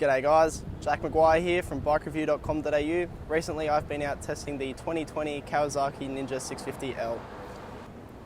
G'day guys, Jack Maguire here from bikereview.com.au. Recently I've been out testing the 2020 Kawasaki Ninja 650L.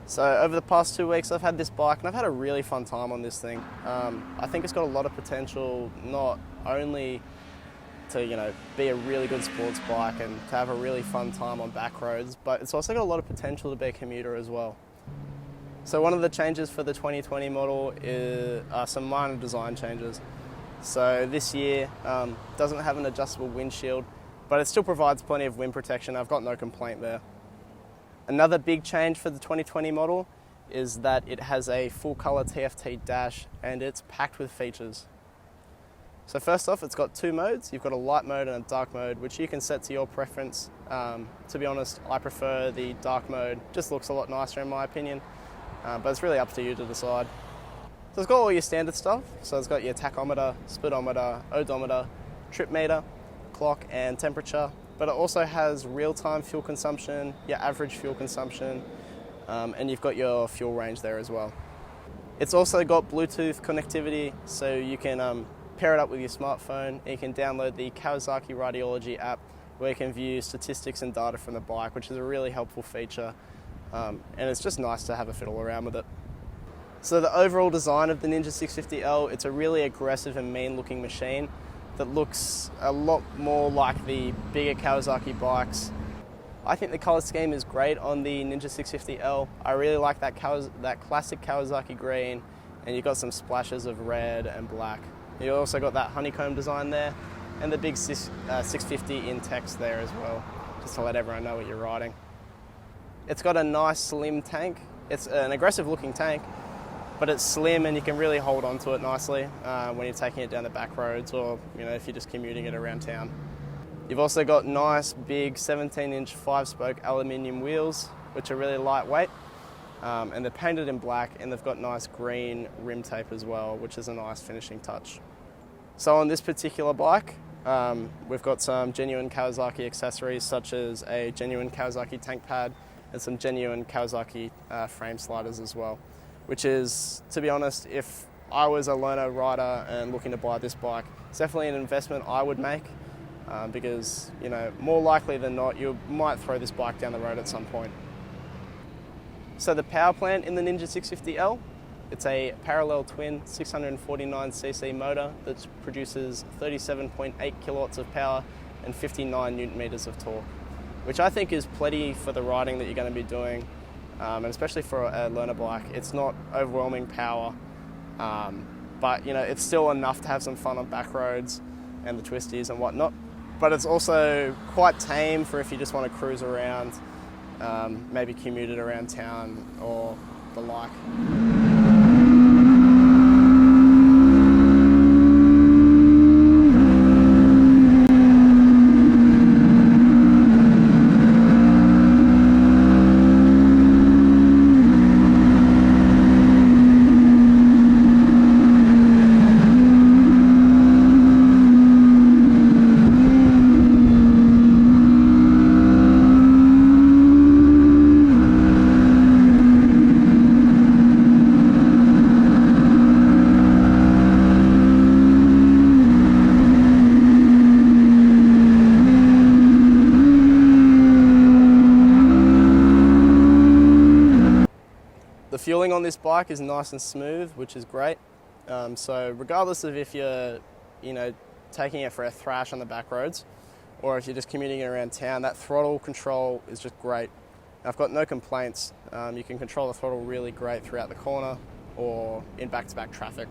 So over the past 2 weeks I've had this bike and I've had a really fun time on this thing. I think it's got a lot of potential, not only to be a really good sports bike and to have a really fun time on back roads, but it's also got a lot of potential to be a commuter as well. So one of the changes for the 2020 model are some minor design changes. So this year doesn't have an adjustable windshield, but it still provides plenty of wind protection. I've got no complaint there. Another big change for the 2020 model is that it has a full color TFT dash and it's packed with features. So first off, it's got two modes. You've got a light mode and a dark mode, which you can set to your preference. To be honest, I prefer the dark mode. Just looks a lot nicer in my opinion, but it's really up to you to decide. So it's got all your standard stuff. So it's got your tachometer, speedometer, odometer, trip meter, clock and temperature. But it also has real-time fuel consumption, your average fuel consumption, and you've got your fuel range there as well. It's also got Bluetooth connectivity, so you can pair it up with your smartphone and you can download the Kawasaki Radiology app where you can view statistics and data from the bike, which is a really helpful feature. And it's just nice to have a fiddle around with it. So the overall design of the Ninja 650L, it's a really aggressive and mean looking machine that looks a lot more like the bigger Kawasaki bikes. I think the colour scheme is great on the Ninja 650L. I really like that classic Kawasaki green, and you've got some splashes of red and black. You also got that honeycomb design there, and the big 650 in text there as well, just to let everyone know what you're riding. It's got a nice slim tank. It's an aggressive looking tank, but it's slim and you can really hold on to it nicely when you're taking it down the back roads or if you're just commuting it around town. You've also got nice big 17-inch 5-spoke aluminium wheels, which are really lightweight, and they're painted in black and they've got nice green rim tape as well, which is a nice finishing touch. So on this particular bike, we've got some genuine Kawasaki accessories such as a genuine Kawasaki tank pad and some genuine Kawasaki frame sliders as well, which is, to be honest, if I was a learner rider and looking to buy this bike, it's definitely an investment I would make because, more likely than not, you might throw this bike down the road at some point. So the power plant in the Ninja 650L, it's a parallel twin 649cc motor that produces 37.8 kilowatts of power and 59 newton meters of torque, which I think is plenty for the riding that you're going to be doing. And especially for a learner bike, it's not overwhelming power, but it's still enough to have some fun on back roads and the twisties and whatnot. But it's also quite tame for if you just want to cruise around, maybe commute it around town or the like. The fueling on this bike is nice and smooth, which is great. So regardless of if you're, taking it for a thrash on the back roads, or if you're just commuting it around town, that throttle control is just great. I've got no complaints. You can control the throttle really great throughout the corner or in back-to-back traffic.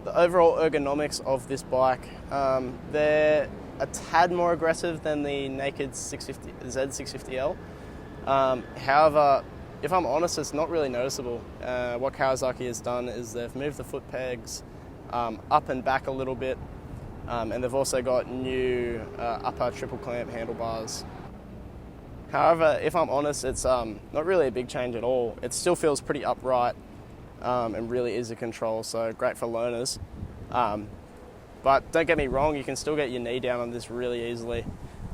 The overall ergonomics of this bike, they're a tad more aggressive than the naked Z650L. However, if I'm honest, it's not really noticeable. What Kawasaki has done is they've moved the foot pegs up and back a little bit, and they've also got new upper triple clamp handlebars. However, if I'm honest, it's not really a big change at all. It still feels pretty upright and really easy to control, so great for learners. But don't get me wrong, you can still get your knee down on this really easily.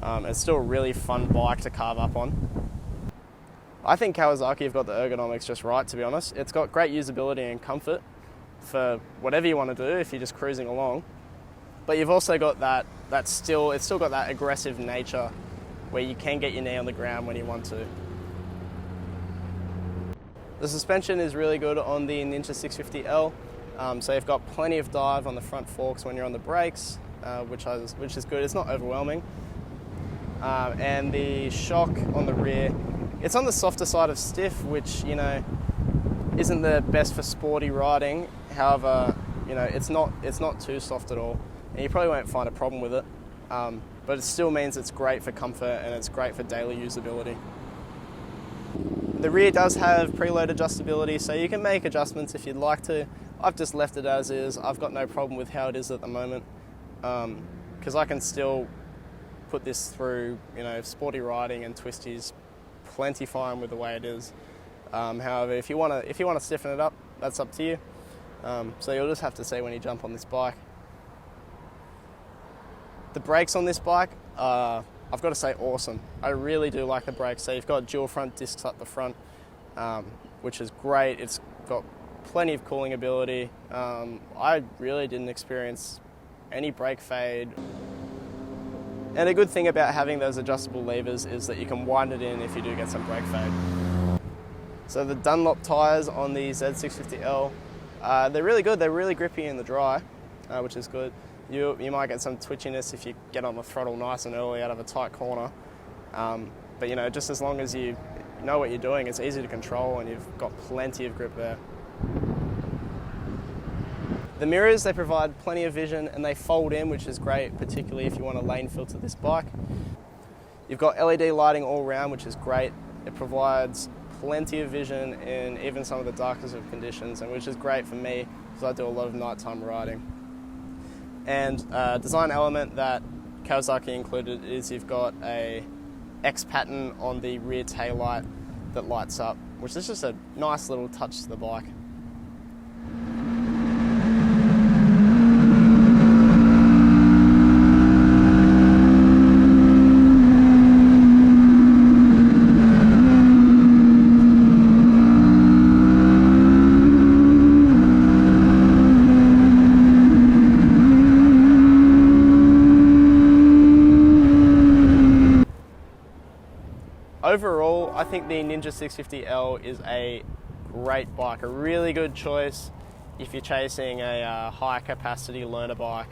It's still a really fun bike to carve up on. I think Kawasaki have got the ergonomics just right, to be honest. It's got great usability and comfort, for whatever you want to do if you're just cruising along. But you've also got it's still got that aggressive nature where you can get your knee on the ground when you want to. The suspension is really good on the Ninja 650L, so you've got plenty of dive on the front forks when you're on the brakes, which is good. It's not overwhelming. And the shock on the rear, it's on the softer side of stiff, which, you know, isn't the best for sporty riding. However, you know, it's not too soft at all, and you probably won't find a problem with it. But it still means it's great for comfort and it's great for daily usability. The rear does have preload adjustability, so you can make adjustments if you'd like to. I've just left it as is. I've got no problem with how it is at the moment, because I can still put this through, you know, sporty riding and twisties plenty fine with the way it is. However, if you want to stiffen it up, that's up to you. So you'll just have to see when you jump on this bike. The brakes on this bike are, I've got to say, awesome. I really do like the brakes. So you've got dual front discs up the front, which is great. It's got plenty of cooling ability. I really didn't experience any brake fade. And a good thing about having those adjustable levers is that you can wind it in if you do get some brake fade. So the Dunlop tyres on the Z650L, they're really good. They're really grippy in the dry, which is good. You might get some twitchiness if you get on the throttle nice and early out of a tight corner. But you know, just as long as you know what you're doing, it's easy to control and you've got plenty of grip there. The mirrors, they provide plenty of vision and they fold in, which is great, particularly if you want to lane filter this bike. You've got LED lighting all around, which is great. It provides plenty of vision in even some of the darkest of conditions, and which is great for me because I do a lot of nighttime riding. And design element that Kawasaki included is you've got a X pattern on the rear taillight that lights up, which is just a nice little touch to the bike. Overall, I think the Ninja 650L is a great bike, a really good choice if you're chasing a high capacity learner bike.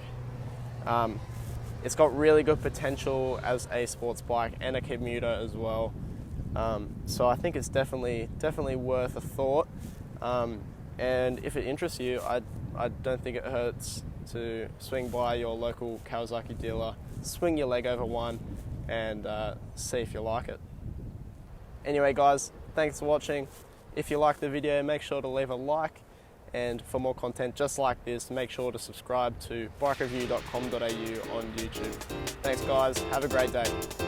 It's got really good potential as a sports bike and a commuter as well. So I think it's definitely worth a thought. And if it interests you, I don't think it hurts to swing by your local Kawasaki dealer, swing your leg over one, and see if you like it. Anyway guys, thanks for watching. If you liked the video, make sure to leave a like, and for more content just like this, make sure to subscribe to bikereview.com.au on YouTube. Thanks guys, have a great day.